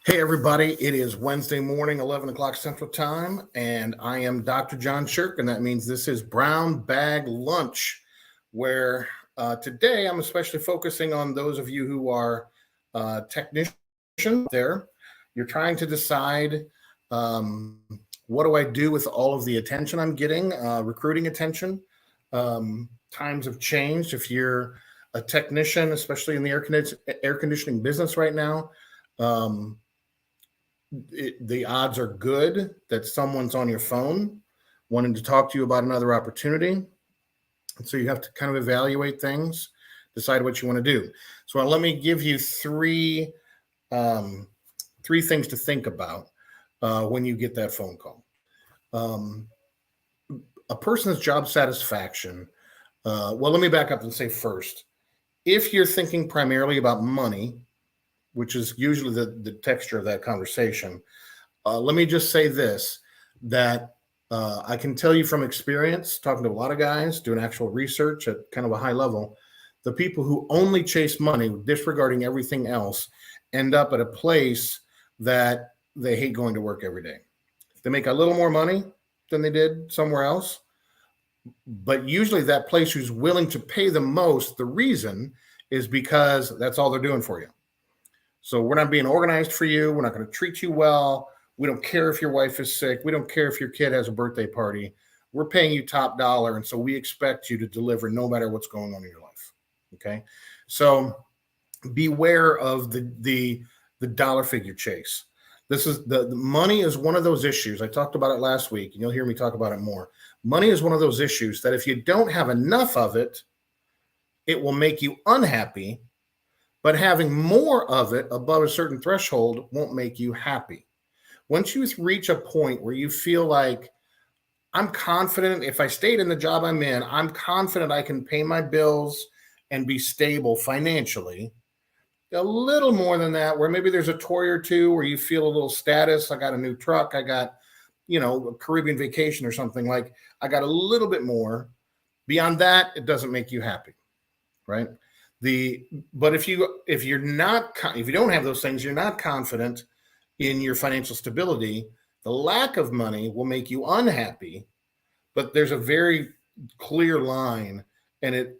Hey, everybody. It is Wednesday morning, 11 o'clock Central Time, and I am Dr. John Sherk, and that means this is Brown Bag Lunch, where today I'm especially focusing on those of you who are technicians there. You're trying to decide what do I do with all of the attention I'm getting, recruiting attention. Times have changed. If you're a technician, especially in the air conditioning business right now, um, the odds are good that someone's on your phone wanting to talk to you about another opportunity. And so you have to kind of evaluate things, decide what you want to do. So let me give you three things to think about when you get that phone call. Um, a person's job satisfaction. Well, let me back up and say first, if you're thinking primarily about money, which is usually the texture of that conversation, let me just say this, that I can tell you from experience, talking to a lot of guys, doing actual research at kind of a high level, the people who only chase money, disregarding everything else, end up at a place that they hate going to work every day. They make a little more money than they did somewhere else, but usually that place who's willing to pay the most, the reason is because that's all they're doing for you. So we're not being organized for you. We're not going to treat you well. We don't care if your wife is sick. We don't care if your kid has a birthday party. We're paying you top dollar. And so we expect you to deliver no matter what's going on in your life. Okay. So beware of the dollar figure chase. This is the money is one of those issues. I talked about it last week, and you'll hear me talk about it more. Money is one of those issues that if you don't have enough of it, it will make you unhappy. But having more of it above a certain threshold won't make you happy. Once you reach a point where you feel like, I'm confident if I stayed in the job I'm in, I'm confident I can pay my bills and be stable financially. A little more than that, where maybe there's a toy or two where you feel a little status. I got a new truck. I got, a Caribbean vacation or something, like I got a little bit more. Beyond that, it doesn't make you happy, right? But if you don't have those things, you're not confident in your financial stability. The lack of money will make you unhappy. But there's a very clear line, and it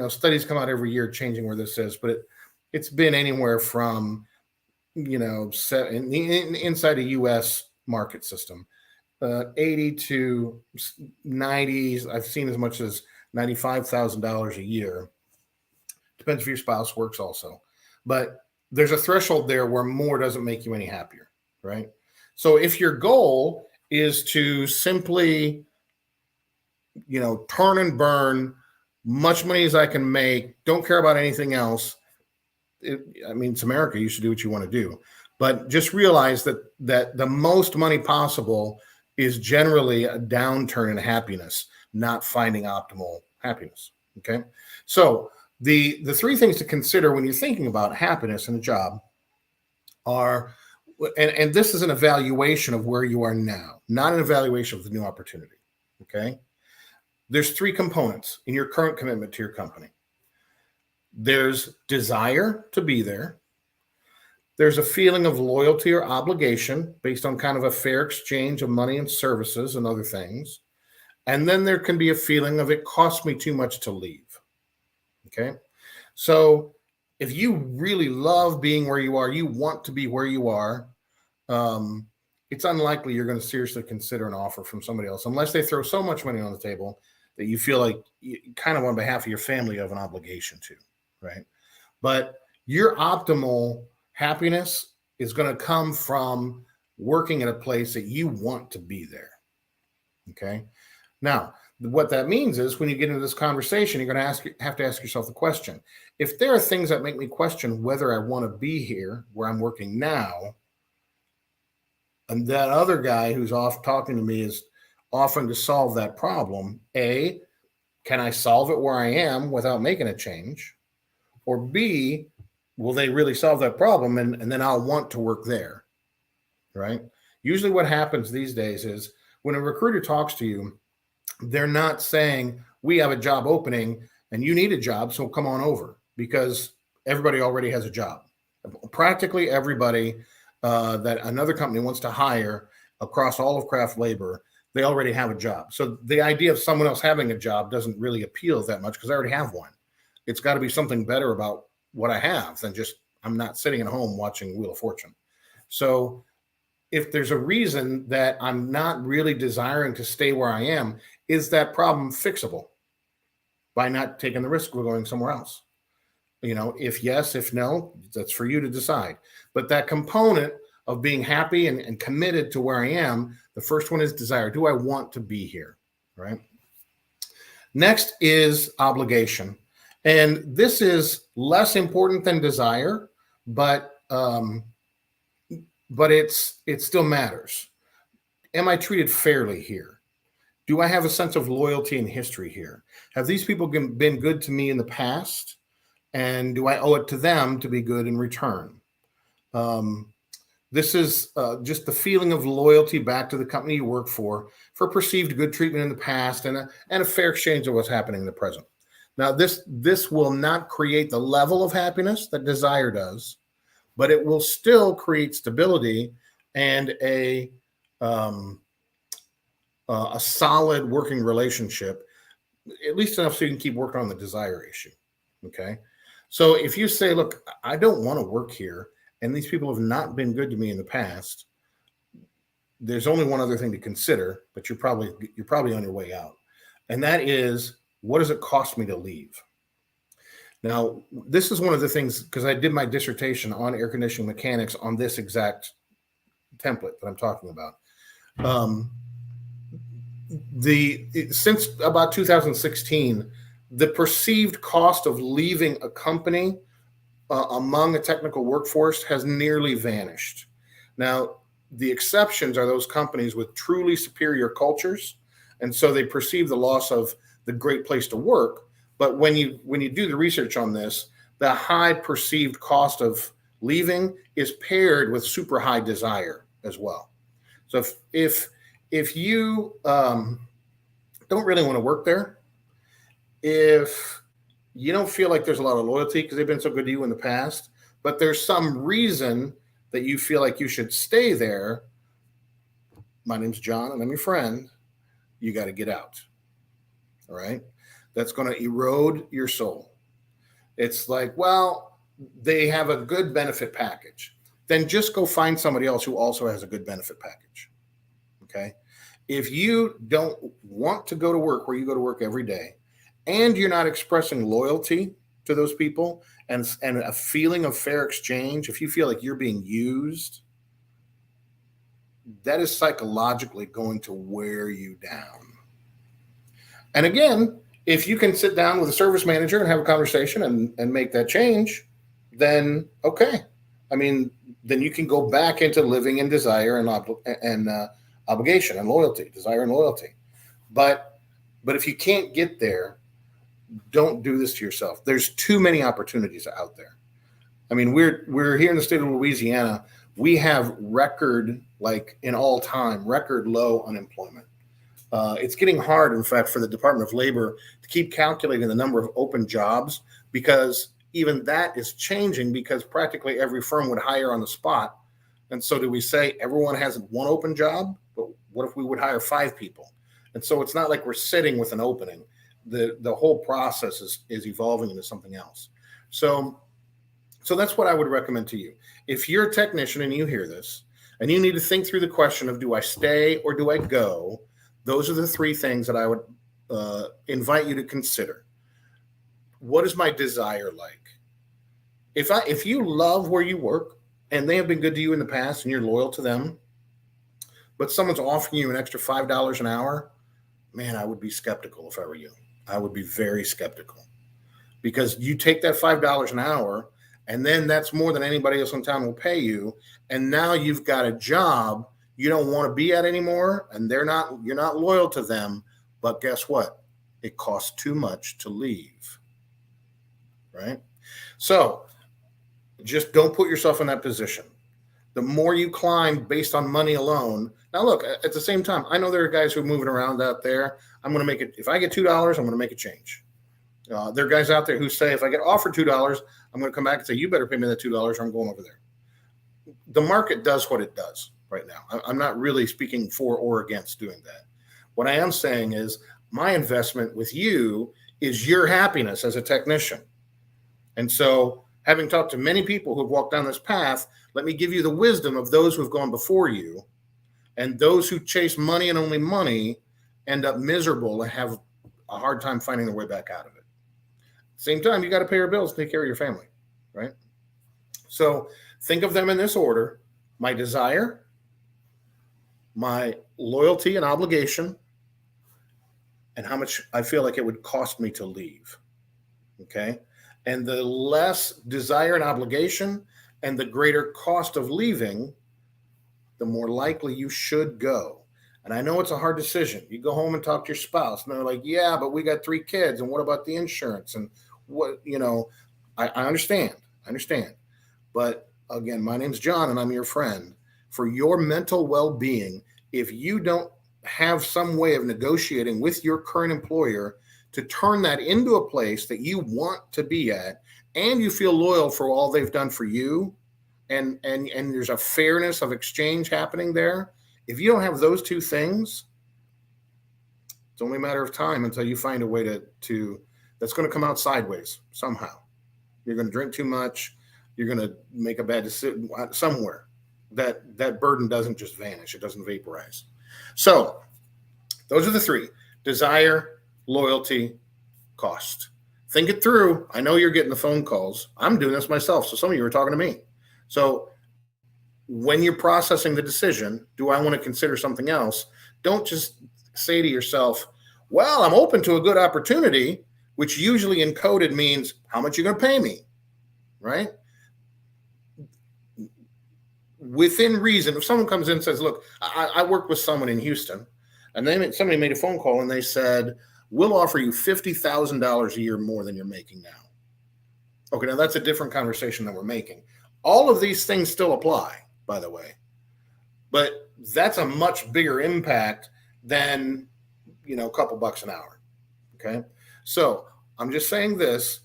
studies come out every year changing where this is, but it's been anywhere from inside a U.S. market system, 80 to 90s. I've seen as much as $95,000 a year. Depends if your spouse works also. But there's a threshold there where more doesn't make you any happier, right? So if your goal is to simply, turn and burn much money as I can make, don't care about anything else, it's America. You should do what you want to do. But just realize that the most money possible is generally a downturn in happiness, not finding optimal happiness, okay? So the three things to consider when you're thinking about happiness in a job are, and this is an evaluation of where you are now, not an evaluation of the new opportunity, okay? There's three components in your current commitment to your company. There's desire to be there. There's a feeling of loyalty or obligation based on kind of a fair exchange of money and services and other things. And then there can be a feeling of it costs me too much to leave. Okay. So if you really love being where you are, you want to be where you are, it's unlikely you're going to seriously consider an offer from somebody else unless they throw so much money on the table that you feel like you kind of on behalf of your family have an obligation to, right? But your optimal happiness is going to come from working at a place that you want to be there. Okay. Now, what that means is when you get into this conversation, you're going to have to ask yourself the question: if there are things that make me question whether I want to be here where I'm working now, and that other guy who's off talking to me is offering to solve that problem, A, can I solve it where I am without making a change? Or B, will they really solve that problem? And then I'll want to work there, right? Usually what happens these days is when a recruiter talks to you, they're not saying, we have a job opening and you need a job, so come on over, because everybody already has a job. Practically everybody that another company wants to hire across all of craft labor, they already have a job. So the idea of someone else having a job doesn't really appeal that much because I already have one. It's got to be something better about what I have than just I'm not sitting at home watching Wheel of Fortune. So if there's a reason that I'm not really desiring to stay where I am, is that problem fixable by not taking the risk of going somewhere else? If yes, if no, that's for you to decide. But that component of being happy and committed to where I am, the first one is desire. Do I want to be here? Right. Next is obligation. And this is less important than desire, but it still matters. Am I treated fairly here? Do I have a sense of loyalty and history here? Have these people been good to me in the past? And do I owe it to them to be good in return? This is just the feeling of loyalty back to the company you work for perceived good treatment in the past and a fair exchange of what's happening in the present. Now, this will not create the level of happiness that desire does, but it will still create stability and a solid working relationship, at least enough so you can keep working on the desire issue. Okay. So if you say, look, I don't want to work here, and these people have not been good to me in the past, there's only one other thing to consider, but you're probably on your way out. And that is, what does it cost me to leave? Now, this is one of the things, because I did my dissertation on air conditioning mechanics on this exact template that I'm talking about. Since about 2016, the perceived cost of leaving a company among a technical workforce has nearly vanished. Now, the exceptions are those companies with truly superior cultures, and so they perceive the loss of the great place to work. But when you do the research on this, the high perceived cost of leaving is paired with super high desire as well. So if you don't really want to work there, if you don't feel like there's a lot of loyalty because they've been so good to you in the past, but there's some reason that you feel like you should stay there, my name's John and I'm your friend, you got to get out. All right. That's going to erode your soul. It's like, well, they have a good benefit package. Then just go find somebody else who also has a good benefit package. Okay. If you don't want to go to work where you go to work every day, and you're not expressing loyalty to those people and a feeling of fair exchange, if you feel like you're being used, that is psychologically going to wear you down. And again, if you can sit down with a service manager and have a conversation and make that change, then okay. I mean, then you can go back into living in desire and obligation and loyalty, desire and loyalty. But if you can't get there, don't do this to yourself. There's too many opportunities out there. I mean, we're here in the state of Louisiana. We have record low unemployment. It's getting hard, in fact, for the Department of Labor to keep calculating the number of open jobs, because even that is changing, because practically every firm would hire on the spot. And so do we say everyone has one open job? But what if we would hire 5 people? And so it's not like we're sitting with an opening. The whole process is evolving into something else. So that's what I would recommend to you. If you're a technician and you hear this, and you need to think through the question of, do I stay or do I go? Those are the 3 things that I would invite you to consider. What is my desire like? If you love where you work and they have been good to you in the past and you're loyal to them, but someone's offering you an extra $5 an hour, man, I would be skeptical if I were you. I would be very skeptical, because you take that $5 an hour and then that's more than anybody else in town will pay you. And now you've got a job you don't want to be at anymore, and you're not loyal to them. But guess what? It costs too much to leave. Right? So just don't put yourself in that position. The more you climb based on money alone. Now, look, at the same time, I know there are guys who are moving around out there. I'm going to make it. If I get $2, I'm going to make a change. There are guys out there who say, if I get offered $2, I'm going to come back and say, you better pay me that $2 or I'm going over there. the market does what it does right now. I'm not really speaking for or against doing that. What I am saying is my investment with you is your happiness as a technician. And so, having talked to many people who've walked down this path, let me give you the wisdom of those who've gone before you. And those who chase money and only money end up miserable and have a hard time finding their way back out of it. Same time, you got to pay your bills, take care of your family, right? So think of them in this order: my desire, my loyalty and obligation, and how much I feel like it would cost me to leave. Okay. And the less desire and obligation and the greater cost of leaving, the more likely you should go. And I know it's a hard decision. You go home and talk to your spouse, and they're like, yeah, but we got 3 kids. And what about the insurance? And what, I understand. I understand. But again, my name's John, and I'm your friend. For your mental well-being, if you don't have some way of negotiating with your current employer to turn that into a place that you want to be at, and you feel loyal for all they've done for you, and there's a fairness of exchange happening there. If you don't have those 2 things, it's only a matter of time until you find a way to that's going to come out sideways somehow. You're going to drink too much. You're going to make a bad decision somewhere. That burden doesn't just vanish. It doesn't vaporize. So those are the 3: desire, loyalty, cost. Think it through. I know you're getting the phone calls. I'm doing this myself. So some of you are talking to me. So when you're processing the decision, do I want to consider something else? Don't just say to yourself, well, I'm open to a good opportunity, which usually encoded means how much you're going to pay me, right? Within reason, if someone comes in and says, look, I worked with someone in Houston, and somebody made a phone call and they said, we'll offer you $50,000 a year more than you're making now. Okay, now that's a different conversation that we're making. All of these things still apply, by the way, but that's a much bigger impact than, a couple bucks an hour. Okay. So I'm just saying this: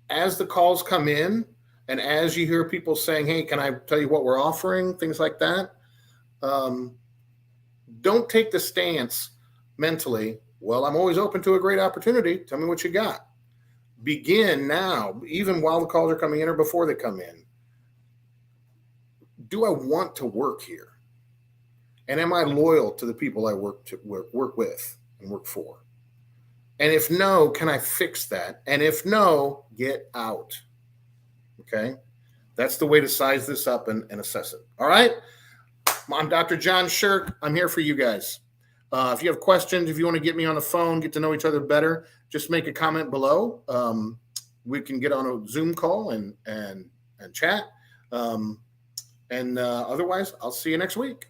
as the calls come in, and as you hear people saying, hey, can I tell you what we're offering? Things like that. Don't take the stance mentally, well, I'm always open to a great opportunity. Tell me what you got. Begin now, even while the calls are coming in or before they come in. Do I want to work here? And am I loyal to the people I work with and work for? And if no, can I fix that? And if no, get out. Okay? That's the way to size this up and assess it. All right? I'm Dr. John Sherk. I'm here for you guys. If you have questions, if you want to get me on the phone, get to know each other better, just make a comment below. We can get on a Zoom call and chat. Otherwise, I'll see you next week.